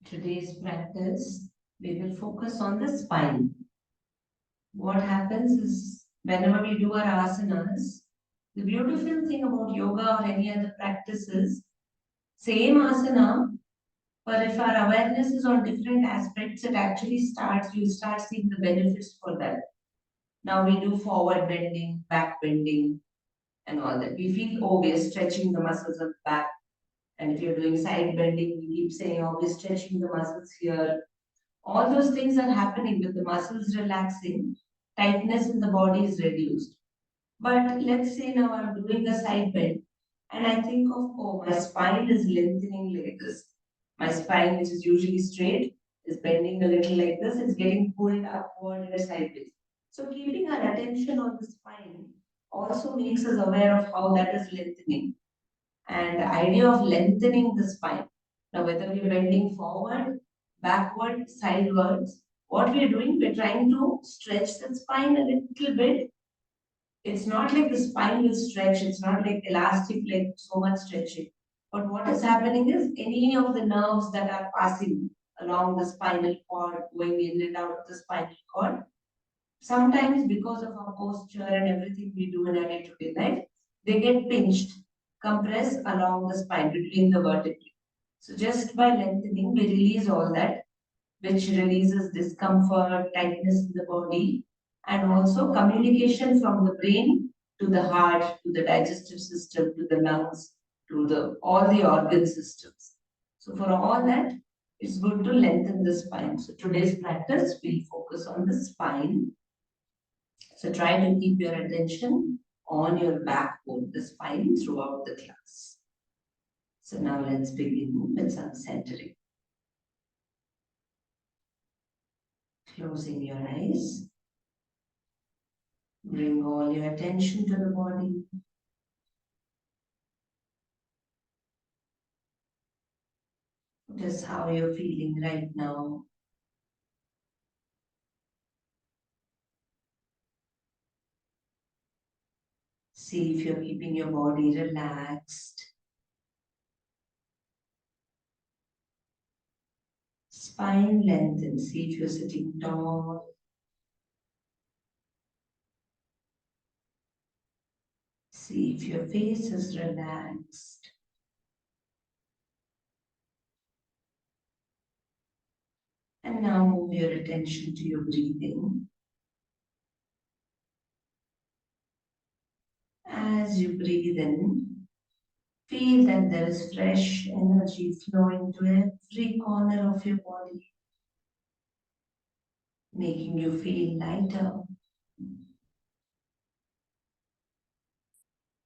Today's practice, we will focus on the spine. What happens is whenever we do our asanas, the beautiful thing about yoga or any other practice is same asana, but if our awareness is on different aspects, it actually starts, you start seeing the benefits for that. Now we do forward bending, back bending, and all that. We feel, oh, we are stretching the muscles of the back. And if you're doing side bending, we keep saying, oh, we're stretching the muscles here. All those things are happening with the muscles relaxing, tightness in the body is reduced. But let's say now I'm doing a side bend and I think of, oh, my spine is lengthening like this. My spine, which is usually straight, is bending a little like this, it's getting pulled upward and sideways. So keeping our attention on the spine also makes us aware of how that is lengthening. And the idea of lengthening the spine. Now, whether we're bending forward, backward, sidewards, what we're doing, we're trying to stretch the spine a little bit. It's not like the spine will stretch, it's not like elastic, like so much stretching. But what is happening is any of the nerves that are passing along the spinal cord, going in and out of the spinal cord, sometimes because of our posture and everything we do in our day-to-day life, they get pinched, compressed along the spine between the vertebrae. So just by lengthening, we release all that, which releases discomfort, tightness in the body, and also communication from the brain to the heart, to the digestive system, to the lungs, to the all the organ systems. So for all that, it's good to lengthen the spine. So today's practice will focus on the spine. So try to keep your attention on your backbone, the spine throughout the class. So now let's begin with some centering. Closing your eyes. Bring all your attention to the body. Notice how you're feeling right now. See if you're keeping your body relaxed. Spine lengthen. See if you're sitting tall. See if your face is relaxed. And now move your attention to your breathing. As you breathe in, feel that there is fresh energy flowing to every corner of your body, making you feel lighter.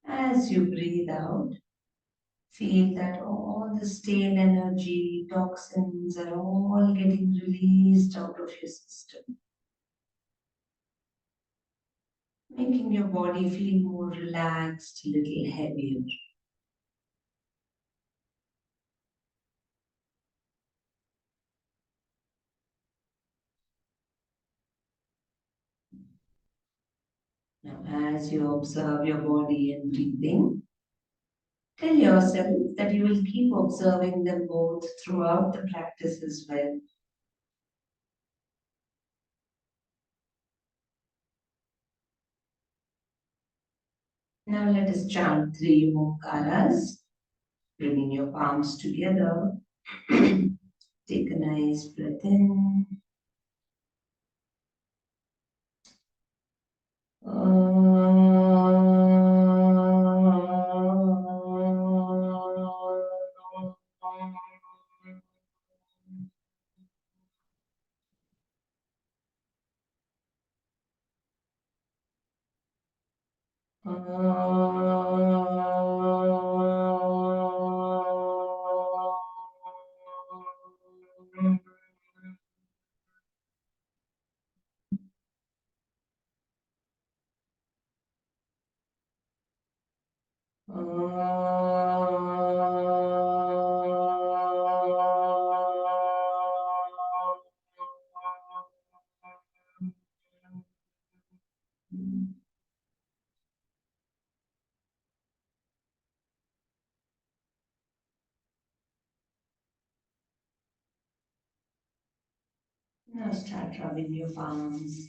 As you breathe out, feel that all the stale energy, toxins are all getting released out of your system, making your body feel more relaxed, a little heavier. Now, as you observe your body and breathing, tell yourself that you will keep observing them both throughout the practice as well. Now let us chant 3 Omkaras, bringing your palms together. Take a nice breath in. Now start rubbing your palms.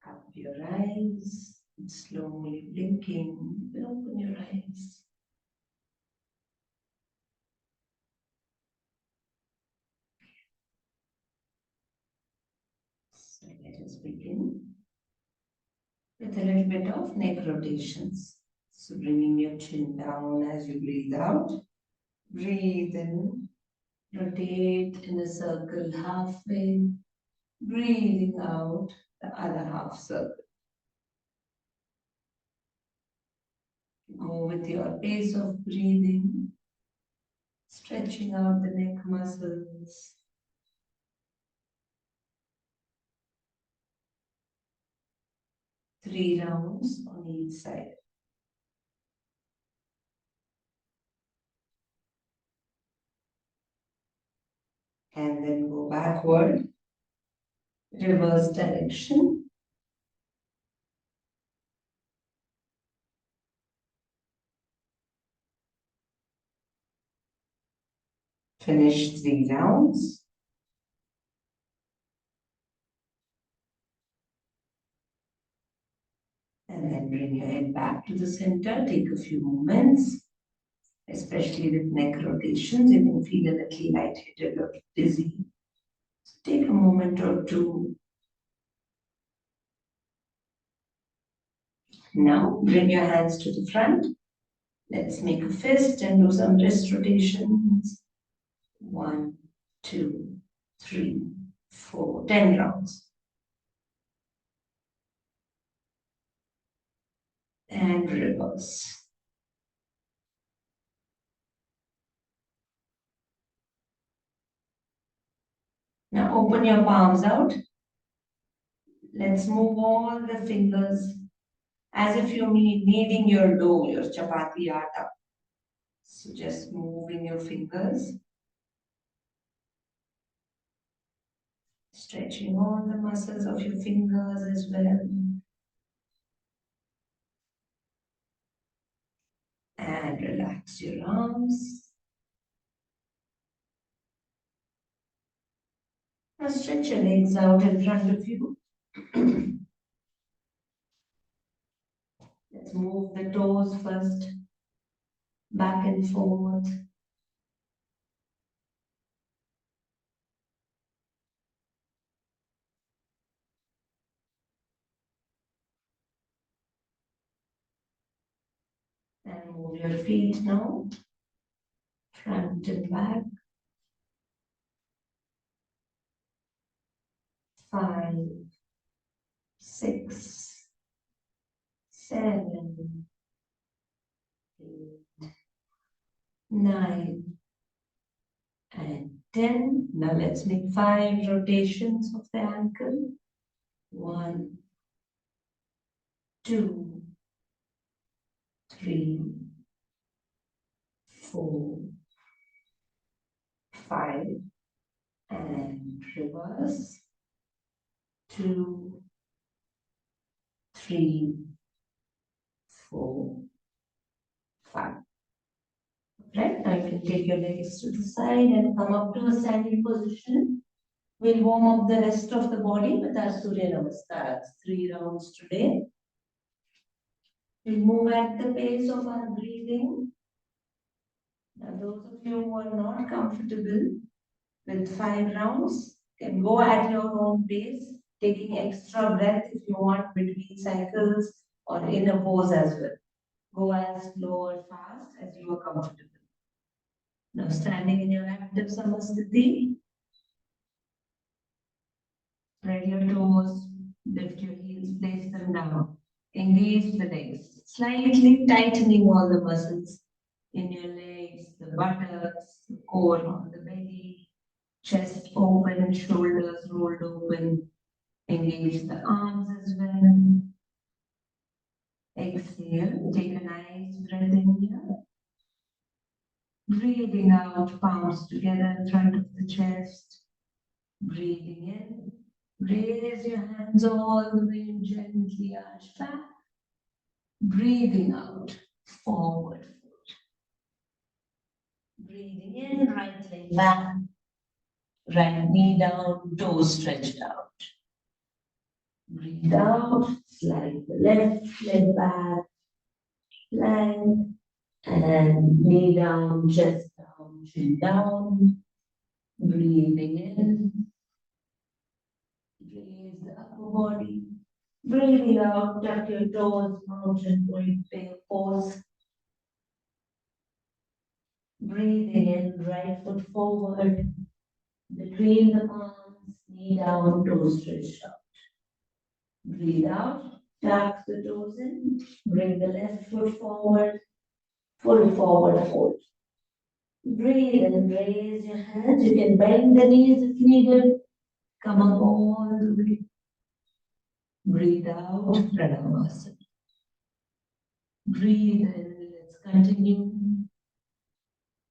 Up your eyes, slowly blinking, open your eyes. So let us begin with a little bit of neck rotations. So bringing your chin down as you breathe out. Breathe in, rotate in a circle halfway. Breathing out the other half circle. Go with your pace of breathing, stretching out the neck muscles. 3 rounds on each side. And then go backward, reverse direction. Finish 3 rounds. And then bring your head back to the center. Take a few moments, especially with neck rotations. You can feel a little lightheaded or dizzy. So take a moment or two. Now bring your hands to the front. Let's make a fist and do some wrist rotations. 1, 2, 3, 4, 10 rounds. And reverse. Now open your palms out. Let's move all the fingers as if you're kneading your dough, your chapati atta. So just moving your fingers, stretching all the muscles of your fingers as well. And relax your arms. Now stretch your legs out in front of you. Let's move the toes first, back and forth. And move your feet now, front and back. 5, 6, 7, 8, 9, and 10. Now let's make 5 rotations of the ankle. 1, 2, 3, 4, 5, and reverse. 2, 3, 4, 5. Right, now you can take your legs to the side and come up to a standing position. We'll warm up the rest of the body with our Surya Namaskars. 3 rounds today. We'll move at the pace of our breathing. Now, those of you who are not comfortable with 5 rounds can go at your own pace, taking extra breath if you want between cycles or in a pose as well. Go as slow or fast as you are comfortable. Now, standing in your active samasthiti, spread your toes, lift your heels, place them down. Engage the legs, slightly tightening all the muscles in your legs, the buttocks, the core on the belly, chest open, shoulders rolled open. Engage the arms as well. Exhale, take a nice breath in here. Breathing out, palms together in front of the chest. Breathing in. Raise your hands all the way and gently arch back. Breathing out, forward fold. Breathing in, right leg back, right knee down, toes stretched out. Breathe out, slide the left leg back, plank, and knee down, chest down, chin down. Breathing in, raise the upper body. Breathing out, tuck your toes, mountain pose. Breathing in, right foot forward, between the palms, knee down, toes stretched out. Breathe out, tuck the toes in, bring the left foot forward, full forward fold. Breathe and raise your hands. You can bend the knees if needed. Come up all the way. Breathe out, Pranavasana. Breathe in, let's continue.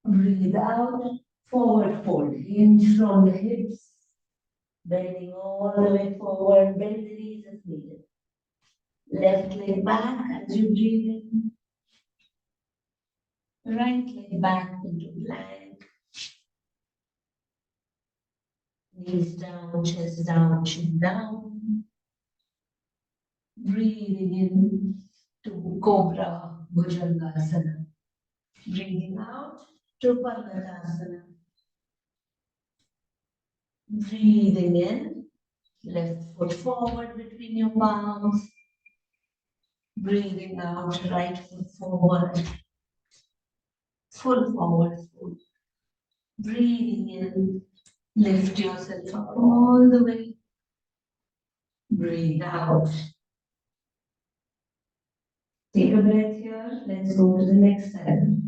Breathe out, forward fold. Hinge from the hips. Bending all the way forward. Bend the knees if needed. Left leg back as you breathe in. Right leg back into plank. Knees down, chest down, chin down. Breathing in to Cobra Bhujangasana. Breathing out to Parvatasana. Breathing in, left foot forward between your palms. Breathing out, right foot forward, full forward fold. Breathing in, lift yourself up all the way. Breathe out. Take a breath here. Let's go to the next side.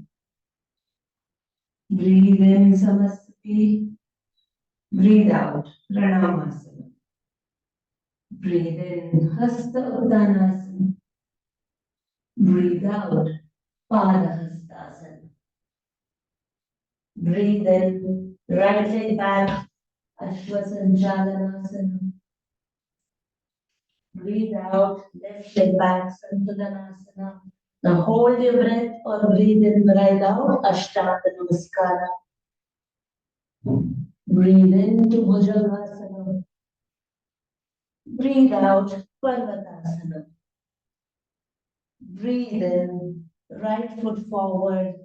Breathe in, Samasthiti. Breathe out, Pranamasana. Breathe in, Hasta Uttanasana. Breathe out, Padahastasana. Breathe in, right leg back, Ashwasanchalanasana. Breathe out, left leg back, Santulanasana. Now hold your breath or breathe in, right out, Ashtanga Namaskara. Breathe into Bhujangasana. Breathe out, Parvatasana. Breathe in, right foot forward,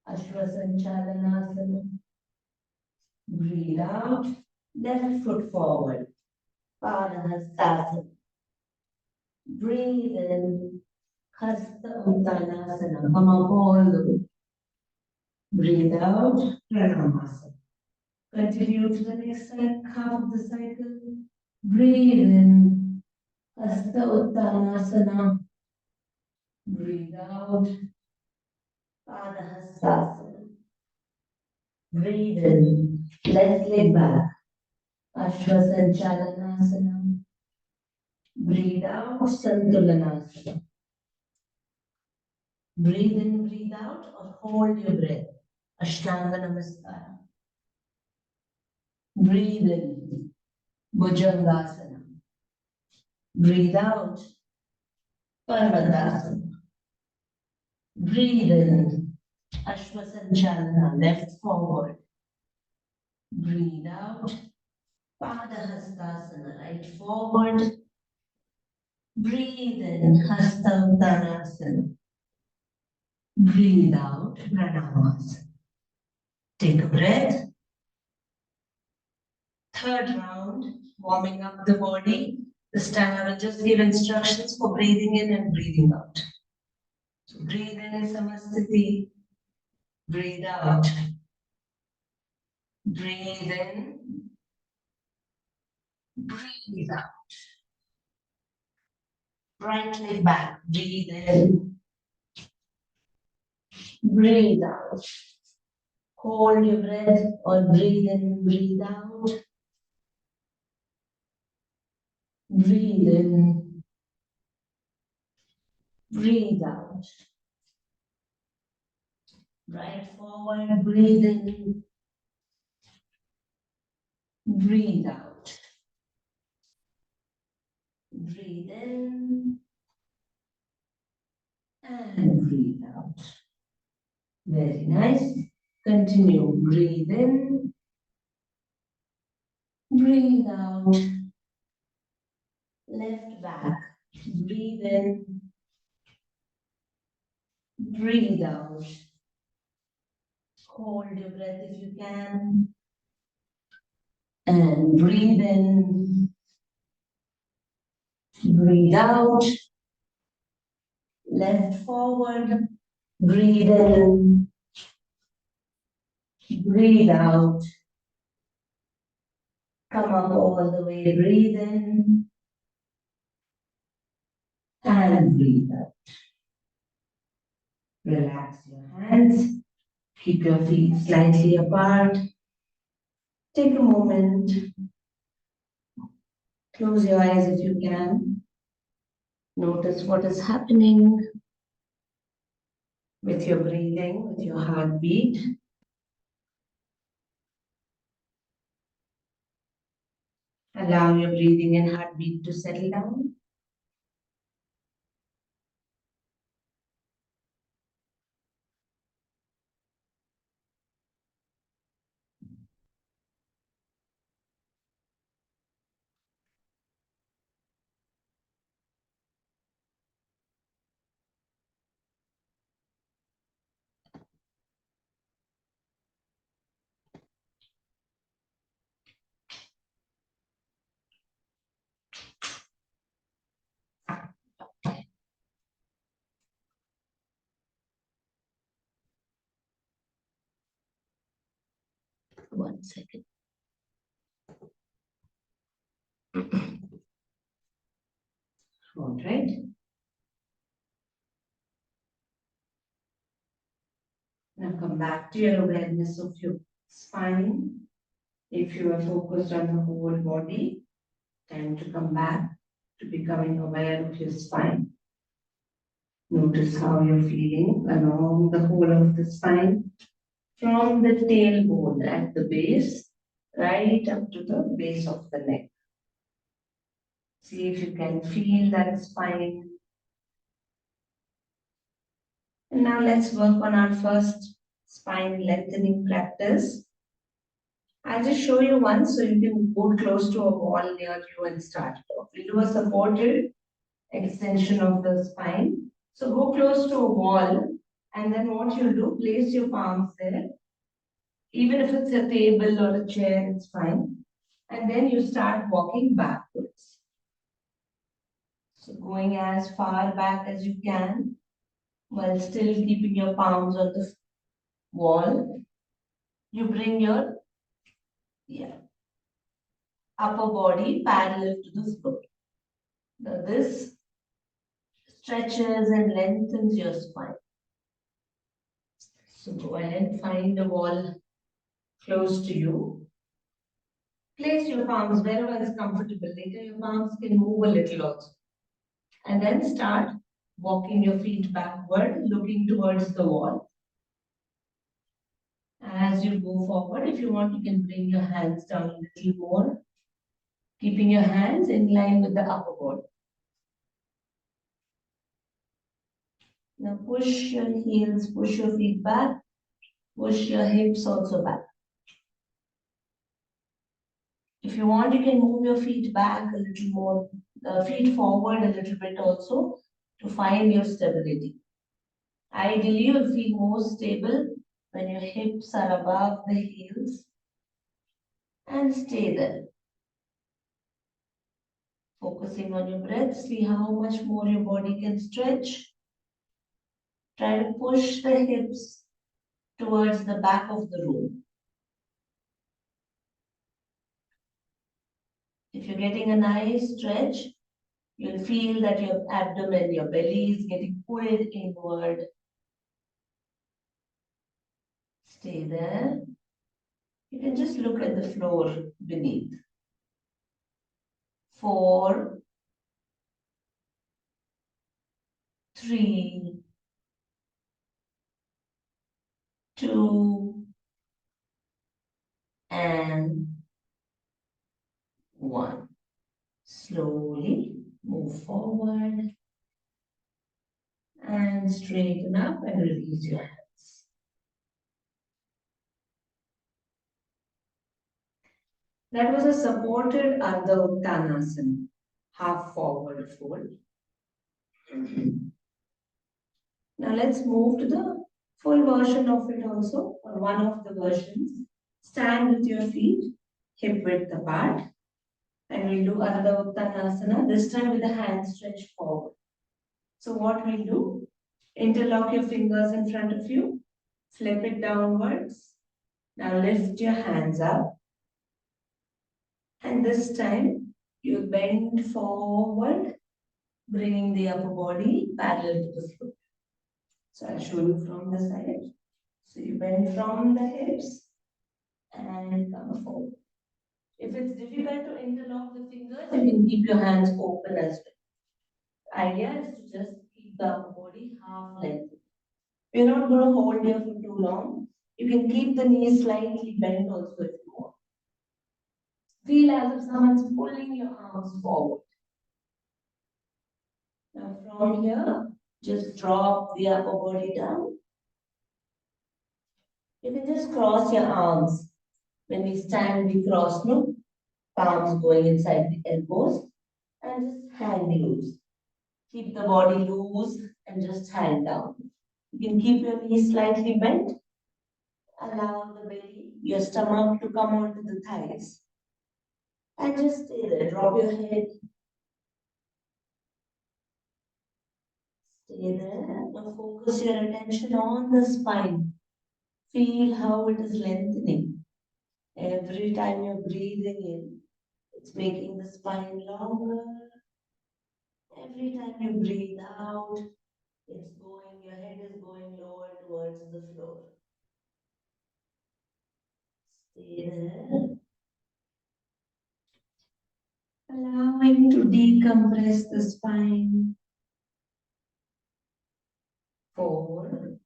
Ashwasanchalanasana. Breathe out, left foot forward, Padahastasana. Breathe in, Hasta Uttanasana. Come up all the way. Breathe out, Pranamasana. Continue to the next side, half of the cycle. Breathe in, Hasta Uttanasana. Breathe out, Padahastasana. Breathe in, left leg back, Ashwasanchalanasana. Breathe out, Santulanasana. Breathe in, breathe out, or hold your breath. Ashtanga Namaskara. Breathe in, Bhujangasana. Breathe out, Parvatasana. Breathe in, Ashwasanchalana, left forward. Breathe out, Padahastasana, right forward. Breathe in, Hasta Uttanasana. Breathe out, Pranamasana. Take a breath. Third round, warming up the body. This time I will just give instructions for breathing in and breathing out. So breathe in, Samasthiti. Breathe out. Breathe in. Breathe out. Right leg back. Breathe in. Breathe out. Hold your breath or breathe in, breathe out. Breathe in. Breathe out. Right forward, breathe in. Breathe out. Breathe in. And breathe out. Very nice. Continue. Breathe in. Breathe out. Left back. Breathe in. Breathe out. Hold your breath if you can. And breathe in. Breathe out. Left forward. Breathe in. Breathe out. Come up all the way. Breathe in. And breathe out. Relax your hands. Keep your feet slightly apart. Take a moment. Close your eyes if you can. Notice what is happening with your breathing, with your heartbeat. Allow your breathing and heartbeat to settle down. One second. All right. Now come back to your awareness of your spine. If you are focused on the whole body, time to come back to becoming aware of your spine. Notice how you're feeling along the whole of the spine, from the tailbone at the base, right up to the base of the neck. See if you can feel that spine. And now let's work on our first spine lengthening practice. I'll just show you one so you can go close to a wall near you and start it off. We'll do a supported extension of the spine. So go close to a wall, and then what you'll do, place your palms there. Even if it's a table or a chair, it's fine. And then you start walking backwards. So going as far back as you can while still keeping your palms on the wall. You bring your upper body parallel to the floor. Now this stretches and lengthens your spine. So go ahead, find a wall close to you. Place your palms wherever is comfortable. Later your palms can move a little also. And then start walking your feet backward, looking towards the wall. As you go forward, if you want, you can bring your hands down a little more, keeping your hands in line with the upper body. Now push your heels, push your feet back, push your hips also back. If you want, you can move your feet back a little more, feet forward a little bit also to find your stability. Ideally, you'll feel more stable when your hips are above the heels, and stay there. Focusing on your breath, see how much more your body can stretch. Try to push the hips towards the back of the room. If you're getting a nice stretch, you'll feel that your abdomen, your belly is getting pulled inward. Stay there. You can just look at the floor beneath. 4, 3, 2, and 1. Slowly move forward and straighten up and release your hands. That was a supported Ardha Uttanasana, half forward fold. Now let's move to the full version of it also, or one of the versions. Stand with your feet hip width apart, and we'll do Ardha Uttanasana, this time with the hands stretched forward. So what we'll do, interlock your fingers in front of you, flip it downwards. Now lift your hands up, and this time you bend forward, bringing the upper body parallel to the floor. So I'll show you from the side. So you bend from the hips and come forward. If it's difficult to interlock the fingers, you can keep your hands open as well. The idea is to just keep the upper body half length. We're not going to hold here for too long. You can keep the knees slightly bent also if you want. Feel as if someone's pulling your arms forward. Now from here, just drop the upper body down. You can just cross your arms. When we stand, we cross, no? Palms going inside the elbows and just hang loose. Keep the body loose and just hang down. You can keep your knees slightly bent. Allow the belly, your stomach to come onto the thighs. And just stay there. Drop your head. Stay there. Now focus your attention on the spine. Feel how it is lengthening. Every time you're breathing in, it's making the spine longer. Every time you breathe out, it's going, your head is going lower towards the floor. Stay there. Allowing to decompress the spine. 4,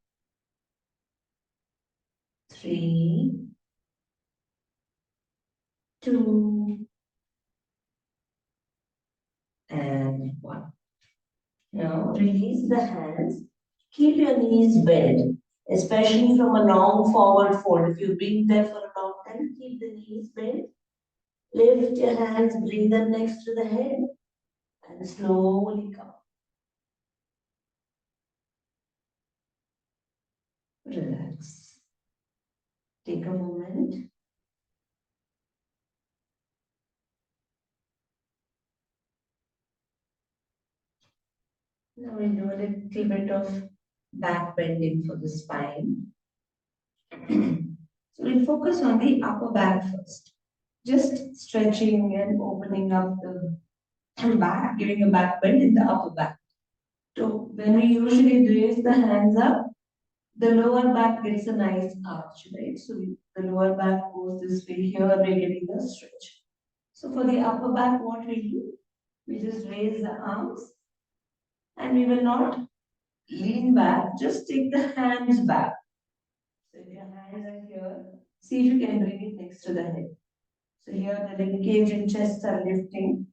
3, 2, and 1. Now release the hands. Keep your knees bent, especially from a long forward fold. If you've been there for a long time, keep the knees bent. Lift your hands, bring them next to the head, and slowly come. Relax. Take a moment. Now we'll do a little bit of back bending for the spine. So we'll focus on the upper back first. Just stretching and opening up the back, giving a back bend in the upper back. So when we usually raise the hands up, the lower back gets a nice arch, right? So the lower back goes this way. Here we're getting a stretch. So for the upper back, what we do, we just raise the arms and we will not lean back, just take the hands back. So if your hands are here, see if you can bring it next to the head. So here the linkage and chest are lifting,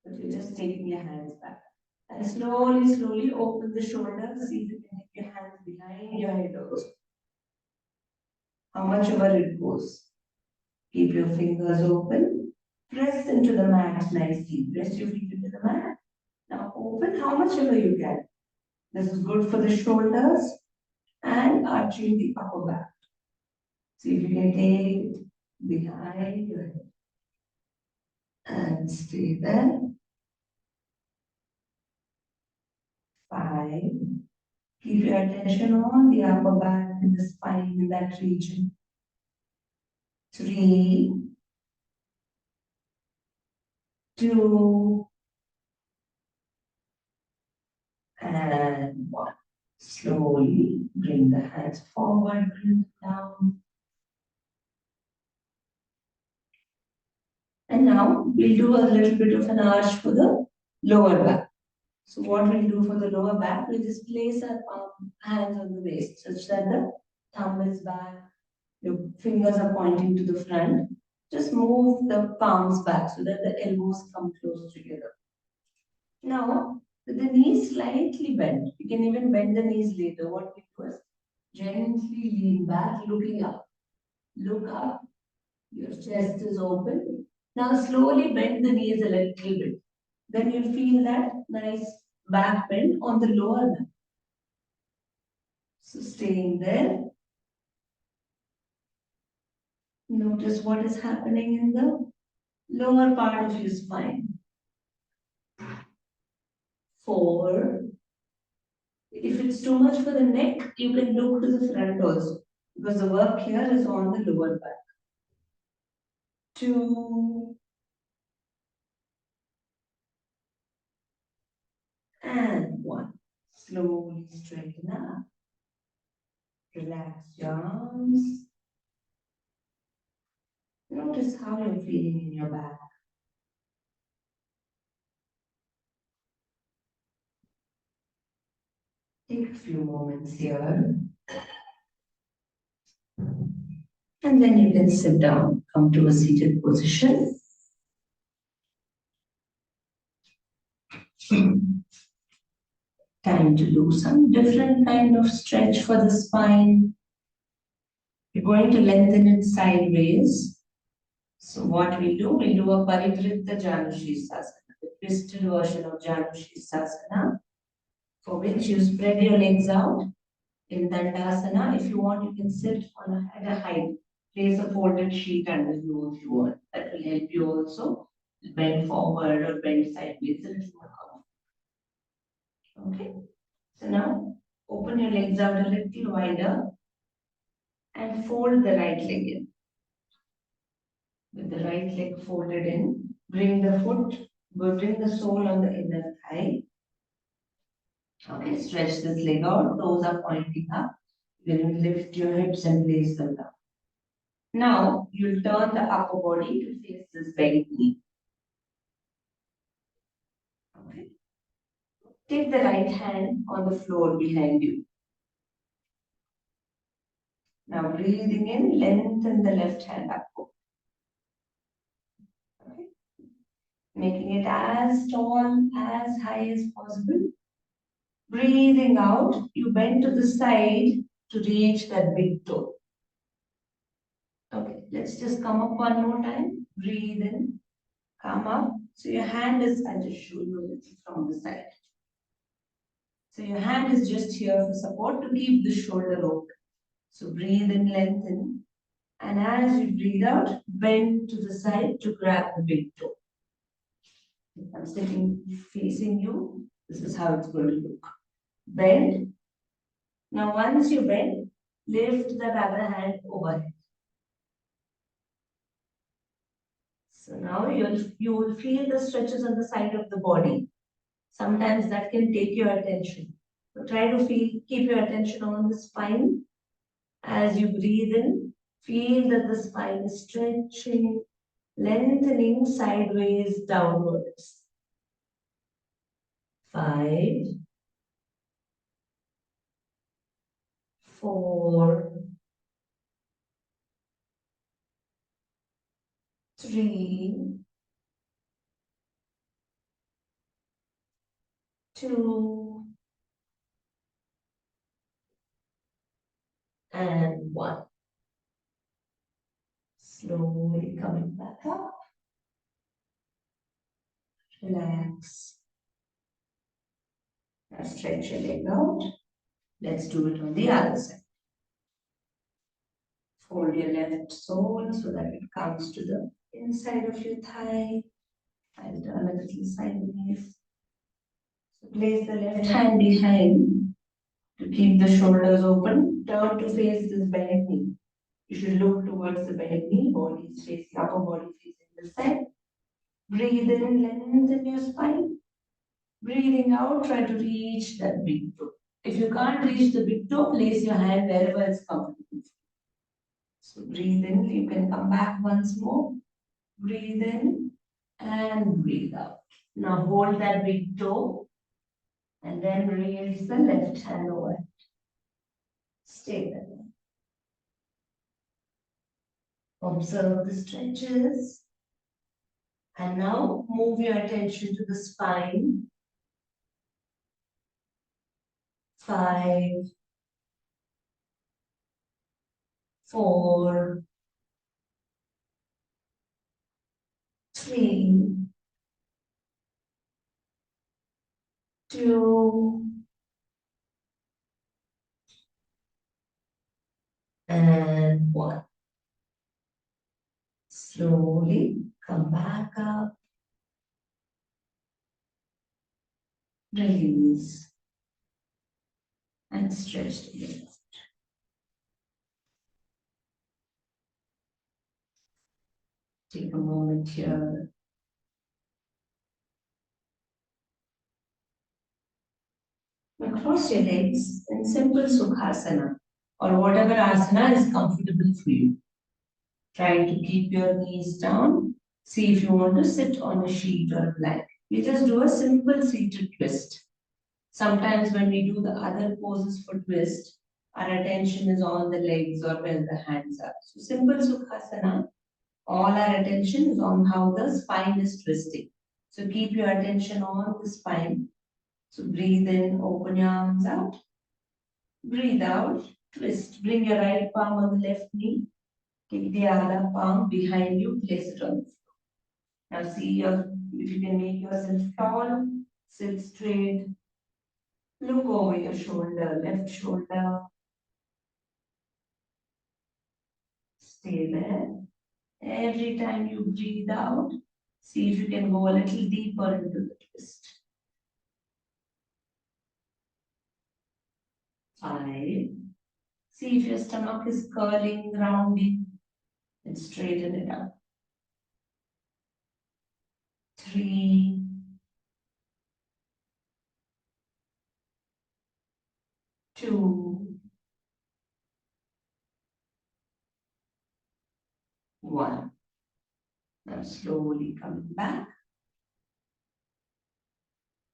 but you're just taking your hands back. And slowly, slowly open the shoulders, see if you can take your hands behind your head also. How much ever it goes. Keep your fingers open. Press into the mat nicely. Press your feet into the mat. Now open how much ever you can. This is good for the shoulders and arching the upper back. See if you can take it behind your head. And stay there. 5. Keep your attention on the upper back and the spine in that region. 3, 2, and 1. Slowly bring the hands forward, bring them down. And now we'll do a little bit of an arch for the lower back. So what we'll do for the lower back, we'll just place our hands on the waist such that the thumb is back, your fingers are pointing to the front. Just move the palms back so that the elbows come close together. Now, with the knees slightly bent, you can even bend the knees later. What we do is gently lean back, looking up. Look up. Your chest is open. Now slowly bend the knees a little bit. Then you'll feel that nice back bend on the lower back. So staying there. Notice what is happening in the lower part of your spine. 4. If it's too much for the neck, you can look to the front also, because the work here is on the lower back. 2. And 1. Slowly straighten up. Relax your arms. Notice how you're feeling in your back. Take a few moments here. And then you can sit down, come to a seated position. Time to do some different kind of stretch for the spine. You're going to lengthen it sideways. So what we do a Parivritta Janushirasana, the twisted version of Janushirasana, for which you spread your legs out in Dandasana. If you want, you can sit at a height. Place a folded sheet under you if you want. That will help you also bend forward or bend sideways a little more comfortable. Okay. So now open your legs out a little wider and fold the right leg in. With the right leg folded in, bring the sole on the inner thigh. Okay, stretch this leg out, toes are pointing up. Then lift your hips and place them down. Now, you'll turn the upper body to face this bent knee. Okay. Take the right hand on the floor behind you. Now, breathing in, lengthen the left hand upward. Okay. Making it as tall, as high as possible. Breathing out, you bend to the side to reach that big toe. Okay, let's just come up one more time. Breathe in, come up. So your hand is, I'll just show you a little from the side. So your hand is just here for support to keep the shoulder open. So breathe in, lengthen. And as you breathe out, bend to the side to grab the big toe. If I'm sitting facing you, this is how it's going to look. Bend. Now once you bend, lift that other hand overhead. So now you will feel the stretches on the side of the body. Sometimes that can take your attention. So try to keep your attention on the spine. As you breathe in, feel that the spine is stretching, lengthening sideways downwards. 5, 4, 3, 2, and 1. Slowly coming back up. Relax. Now stretch your leg out. Let's do it on the other side. Fold your left sole so that it comes to the inside of your thigh. I'll turn a little sideways. So place the left hand behind to keep the shoulders open. Turn to face this bent knee. You should look towards the bent knee. Body is facing, upper body facing the side. Breathe in, lengthen your spine. Breathing out, try to reach that big toe. If you can't reach the big toe, place your hand wherever it's comfortable. So breathe in, you can come back once more. Breathe in and breathe out. Now hold that big toe and then raise the left hand over. Stay there. Observe the stretches. And now move your attention to the spine. 5, 4, 3, 2, and 1. Slowly come back up, release, and stretch the legs. Take a moment here. Now cross your legs in simple Sukhasana or whatever asana is comfortable for you. Try to keep your knees down. See if you want to sit on a sheet or a blanket. We just do a simple seated twist. Sometimes when we do the other poses for twist, our attention is on the legs or where the hands are. So simple Sukhasana, all our attention is on how the spine is twisting. So keep your attention on the spine. So breathe in, open your arms out. Breathe out, twist. Bring your right palm on the left knee. Take the other palm behind you, place it on the floor. Now see if you can make yourself tall, sit straight. Look over your shoulder, left shoulder. Stay there. Every time you breathe out, see if you can go a little deeper into the twist. 5. See if your stomach is curling, rounding, and straighten it up. 3, 2, 1. Now slowly coming back.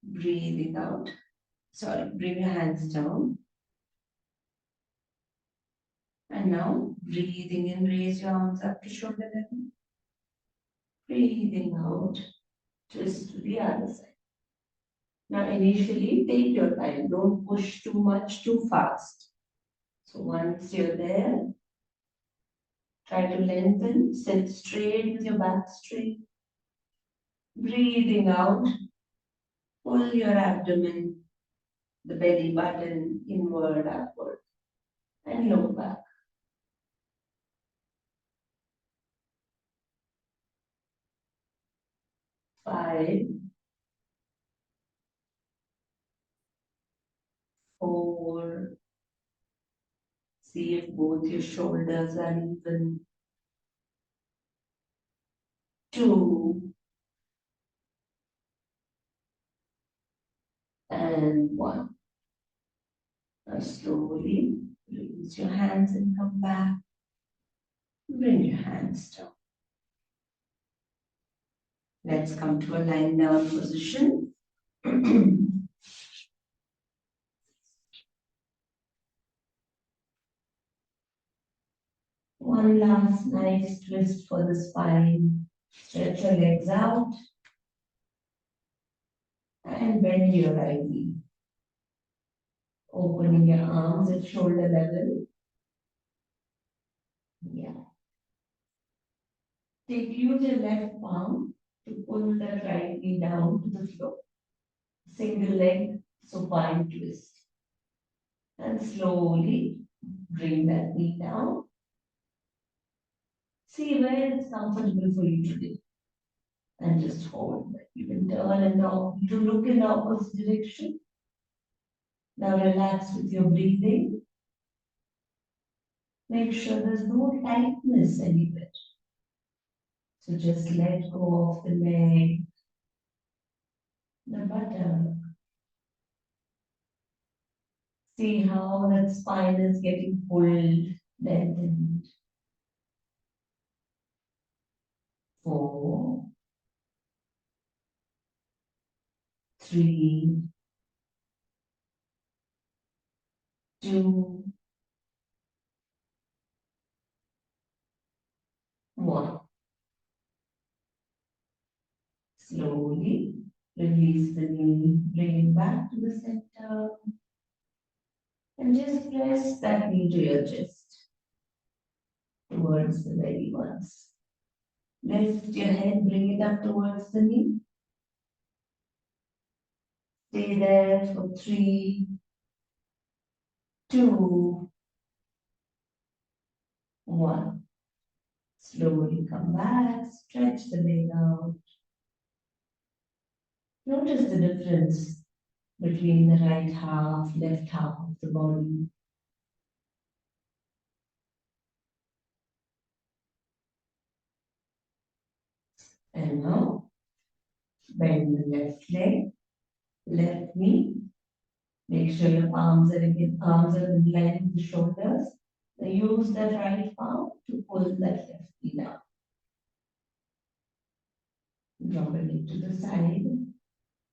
Breathing out. Sorry, bring your hands down. And now breathing in, raise your arms up to shoulder level. Breathing out, twist to the other side. Now initially take your time, don't push too much too fast. So once you're there, try to lengthen, sit straight with your back straight. Breathing out, pull your abdomen, the belly button inward, upward, and look back. 5, 4. See if both your shoulders are even. 2, and 1. Now slowly release your hands and come back. Bring your hands down. Let's come to a lying down position. One last nice twist for the spine. Stretch your legs out and bend your right knee. Opening your arms at shoulder level. Yeah. Use your left palm to pull the right knee down to the floor. Single leg supine twist. And slowly bring that knee down. See where it's comfortable for you today. And just hold. You can turn and now to look in the opposite direction. Now relax with your breathing. Make sure there's no tightness anywhere. So just let go of the leg, the buttock. See how that spine is getting pulled, lengthened. 4, 3, 2, 1. Slowly release the knee, bring it back to the center. And just press that knee to your chest, towards the belly once. Lift your head, bring it up towards the knee. Stay there for 3, 2, 1. Slowly come back, stretch the leg out. Notice the difference between the right half, left half of the body. And now, bend the left leg, left knee. Make sure your arms are in line with the shoulders. Then use that right palm to pull that left knee down. Drop it to the side.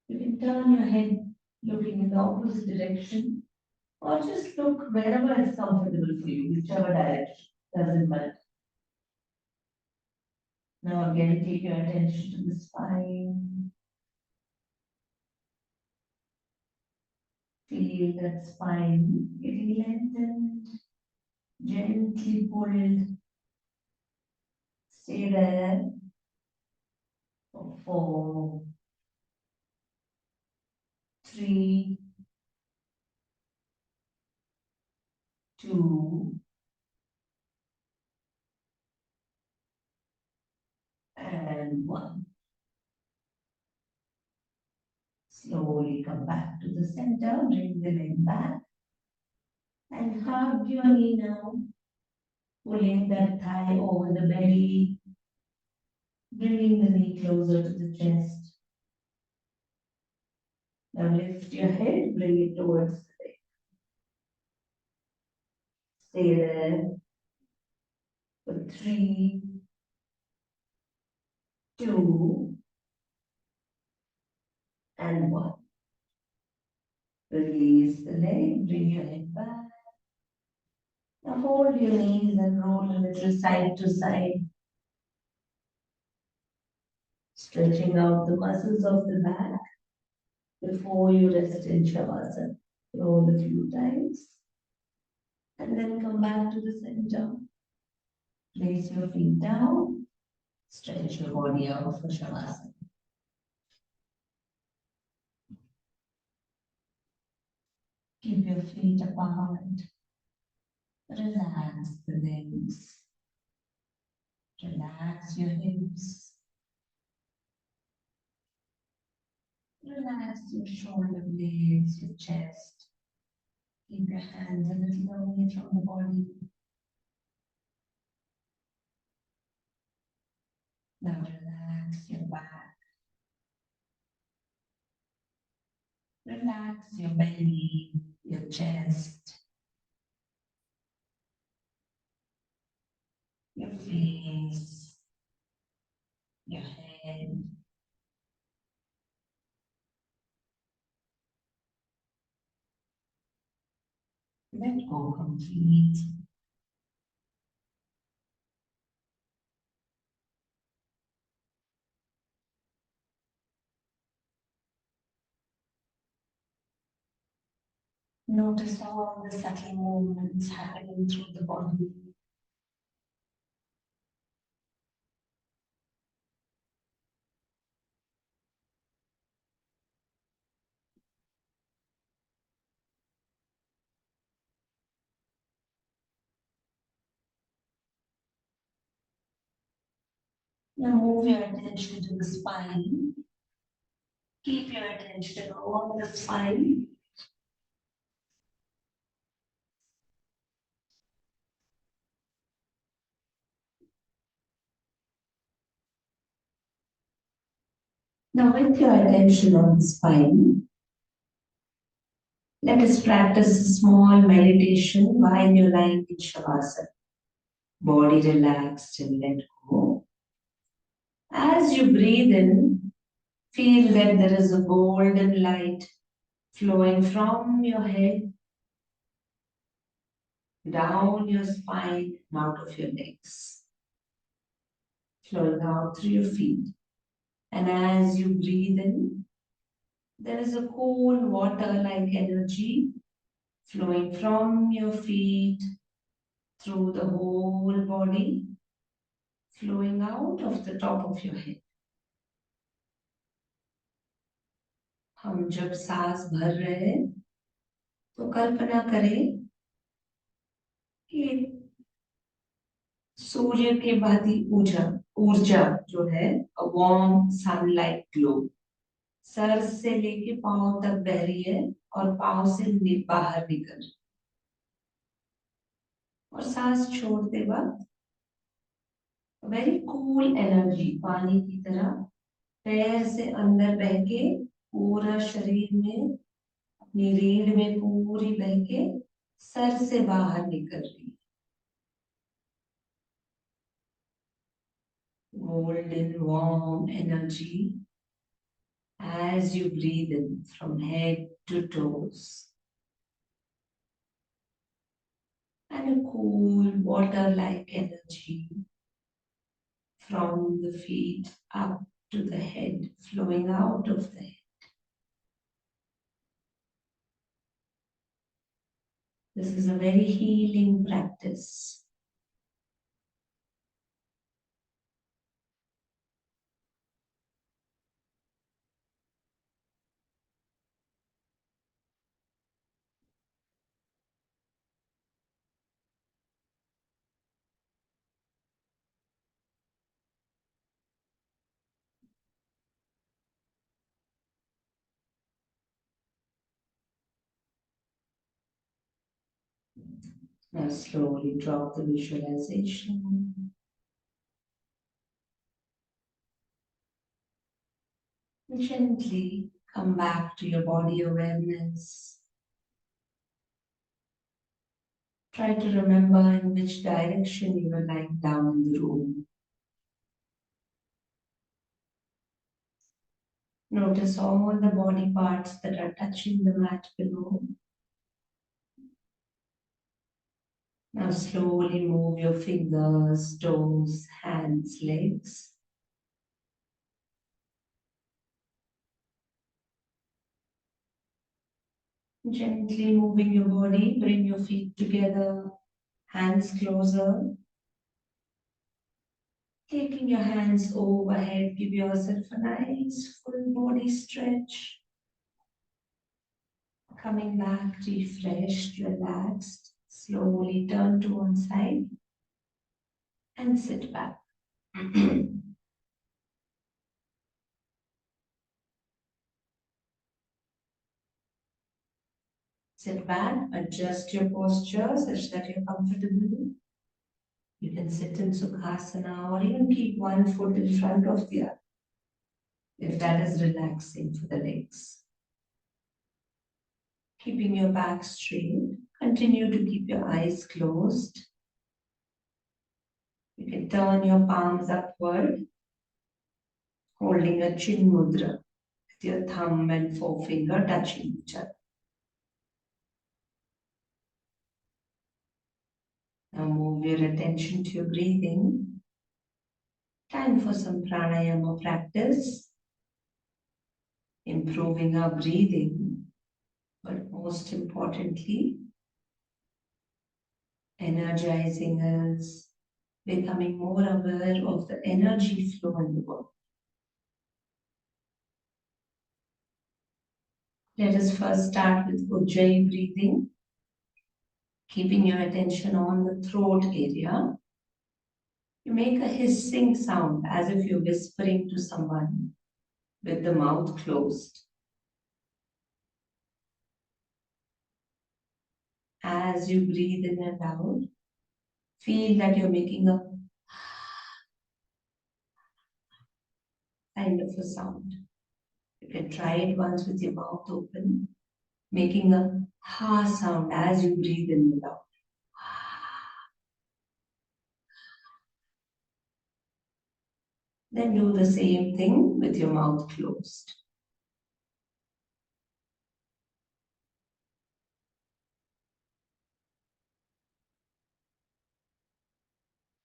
You can turn your head looking in the opposite direction or just look wherever is comfortable for you, whichever direction, doesn't matter. Now again, take your attention to the spine. Feel that spine getting lengthened, gently pulled. Stay there for 4, 3, 2, and 1. Slowly come back to the center, bring the leg back, and hug your knee now, pulling that thigh over the belly, bringing the knee closer to the chest. Now lift your head, bring it towards the leg. Stay there for 3, 2, and 1. Release the leg, bring your head back. Now hold your knees and roll a little side to side, stretching out the muscles of the back before you rest in Shavasana. Roll a few times and then come back to the center. Place your feet down, stretch your body out for Shavasana. Keep your feet apart. Relax the legs. Relax your hips. Relax your shoulder blades, your chest. Keep your hands a little away from the body. Now relax your back. Relax your belly, your chest, your face, your head. Let go completely. Notice all the subtle movements happening through the body. Now move your attention to the spine. Keep your attention on the spine. Now with your attention on the spine, let us practice a small meditation while you're lying in Shavasana. Body relaxed and let go. As you breathe in, feel that there is a golden light flowing from your head, down your spine, and out of your legs, flowing out through your feet. And as you breathe in, there is a cool water-like energy flowing from your feet through the whole body, flowing out of the top of your head. हम जब सांस भर रहे हैं तो कल्पना करें कि सूर्य के भांति ऊर्जा ऊर्जा जो है वार्म सनलाइट ग्लो सर से लेके पांव तक बह रही है और पांव से बाहर निकल रही है। और सांस छोड़ते वक्त वेरी कूल एनर्जी पानी की तरह पैर से अंदर बह के पूरा शरीर में अपनी रीढ़ में पूरी बह के सर से बाहर निकल रही है। Golden warm energy as you breathe in from head to toes. And a cool water-like energy from the feet up to the head, flowing out of the head. This is a very healing practice. Now slowly drop the visualization. Gently come back to your body awareness. Try to remember in which direction you were lying down in the room. Notice all the body parts that are touching the mat below. Now slowly move your fingers, toes, hands, legs. Gently moving your body, bring your feet together, hands closer. Taking your hands overhead, give yourself a nice full body stretch. Coming back, refreshed, relaxed. Slowly turn to one side and sit back. Sit back, adjust your posture such that you're comfortable. You can sit in Sukhasana or even keep one foot in front of the other if that is relaxing for the legs. Keeping your back straight, continue to keep your eyes closed. You can turn your palms upward, holding a chin mudra with your thumb and forefinger touching each other. Now move your attention to your breathing. Time for some pranayama practice. Improving our breathing, but most importantly, energizing us, becoming more aware of the energy flow in the body. Let us first start with Ujjayi breathing, keeping your attention on the throat area. You make a hissing sound as if you're whispering to someone with the mouth closed. As you breathe in and out, feel that you're making a kind of a sound. You can try it once with your mouth open, making a ha sound as you breathe in and out. Then do the same thing with your mouth closed.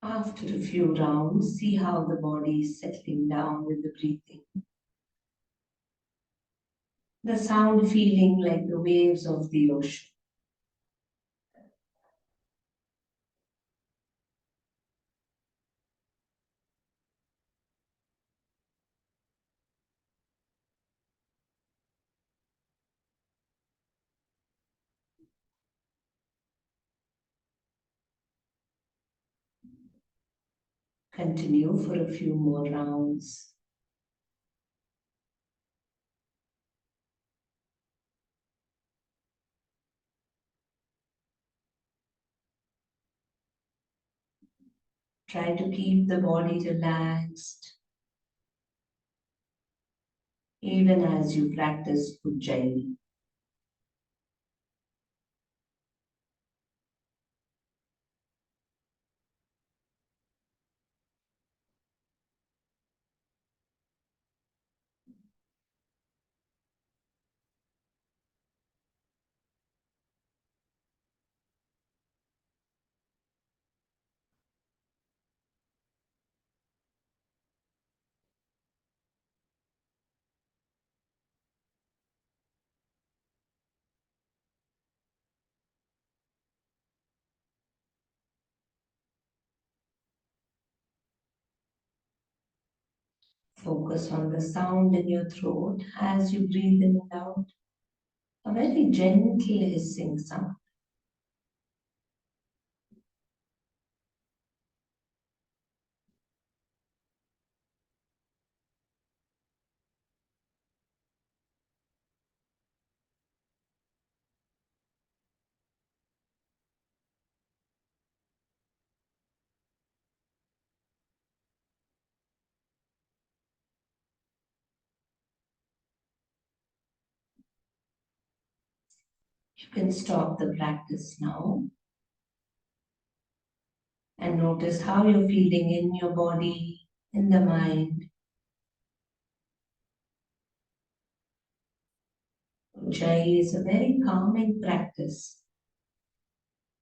After a few rounds, see how the body is settling down with the breathing. The sound feeling like the waves of the ocean. Continue for a few more rounds. Try to keep the body relaxed even as you practice Ujjayi. Focus on the sound in your throat as you breathe in and out. A very gentle hissing sound. You can stop the practice now and notice how you're feeling in your body, in the mind. Ujjayi is a very calming practice.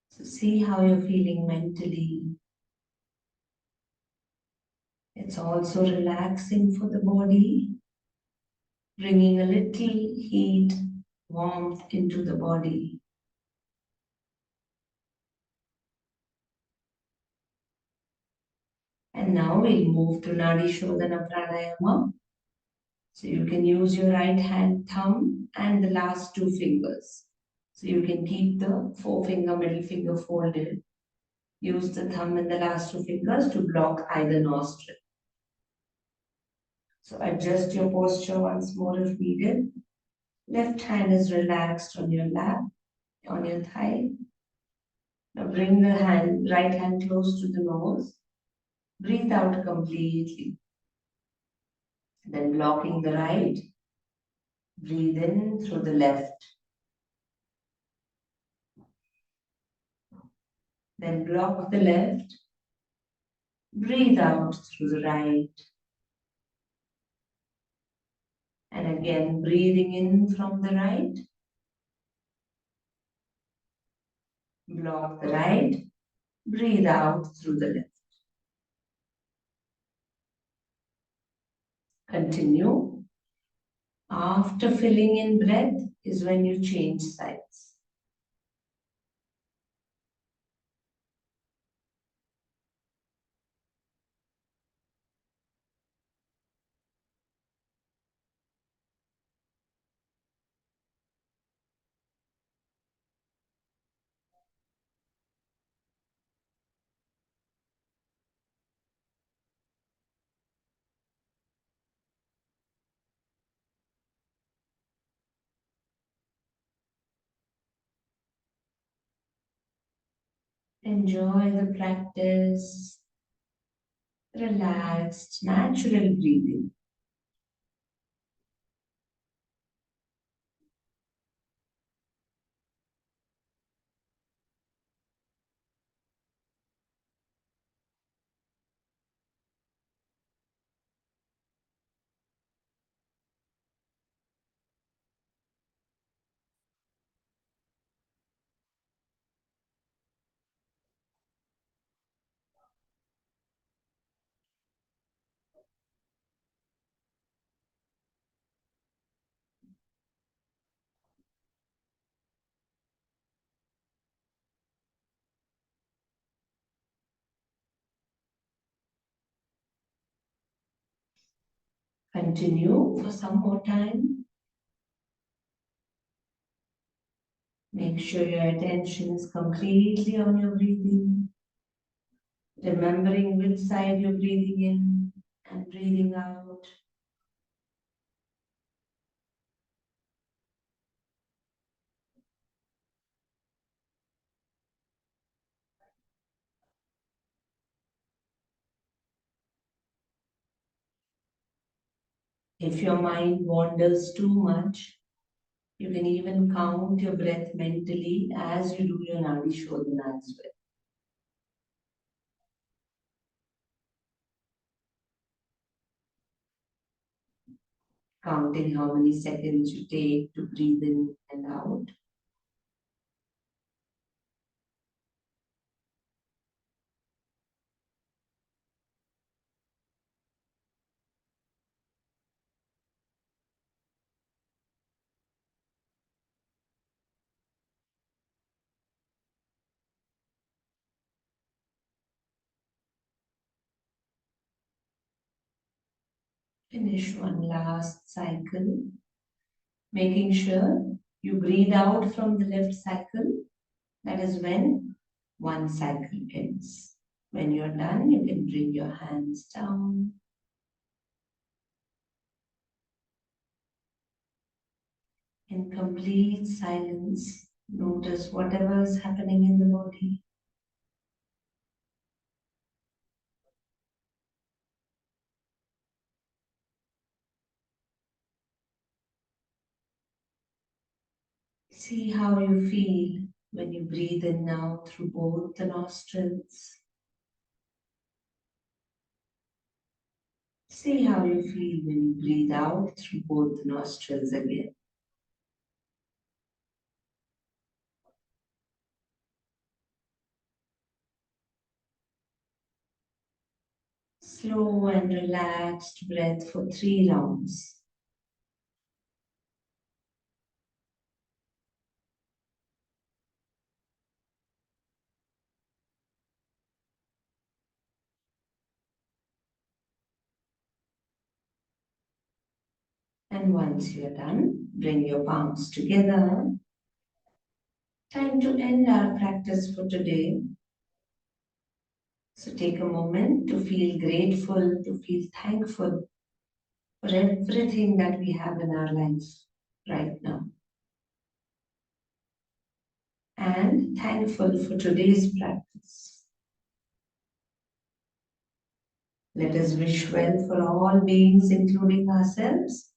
So see how you're feeling mentally. It's also relaxing for the body, bringing a little heat, warmth into the body. And now we'll move to Nadi Shodhana Pranayama. So you can use your right hand thumb and the last two fingers. So you can keep the forefinger, middle finger folded. Use the thumb and the last two fingers to block either nostril. So adjust your posture once more if needed. Left hand is relaxed on your lap, on your thigh. Now bring the right hand close to the nose. Breathe out completely. Then blocking the right, breathe in through the left. Then block the left, breathe out through the right. And again, breathing in from the right, block the right, breathe out through the left. Continue. After filling in breath is when you change sides. Enjoy the practice. Relaxed, natural breathing. Continue for some more time. Make sure your attention is completely on your breathing. remembering which side you're breathing in and breathing out. If your mind wanders too much, you can even count your breath mentally as you do your Nadi Shodhana as well. Counting how many seconds you take to breathe in and out. Finish one last cycle, making sure you breathe out from the left cycle. That is when one cycle ends. When you're done, you can bring your hands down. In complete silence, notice whatever is happening in the body. See how you feel when you breathe in now through both the nostrils. See how you feel when you breathe out through both the nostrils again. Slow and relaxed breath for 3 rounds. And once you're done, bring your palms together. Time to end our practice for today. So take a moment to feel grateful, to feel thankful for everything that we have in our life right now. And thankful for today's practice. Let us wish well for all beings, including ourselves,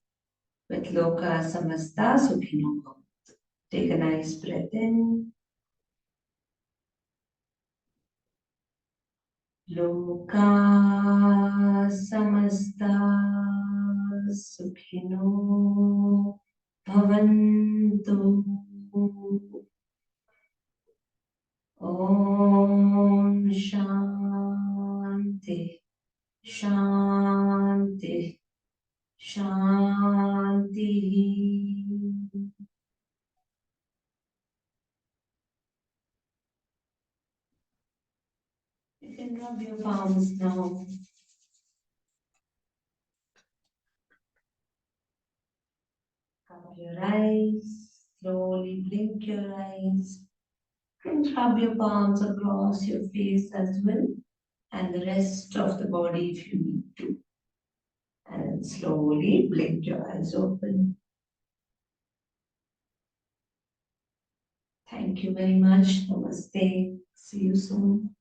with Loka Samasta Sukhino Bhavantu. Take a nice breath in. Loka Samasta Sukhino Bhavantu. Om Shanti Shanti Shanti. You can rub your palms now. Cover your eyes. Slowly blink your eyes. You can rub your palms across your face as well, and the rest of the body if you need to. And slowly blink your eyes open. Thank you very much. Namaste. See you soon.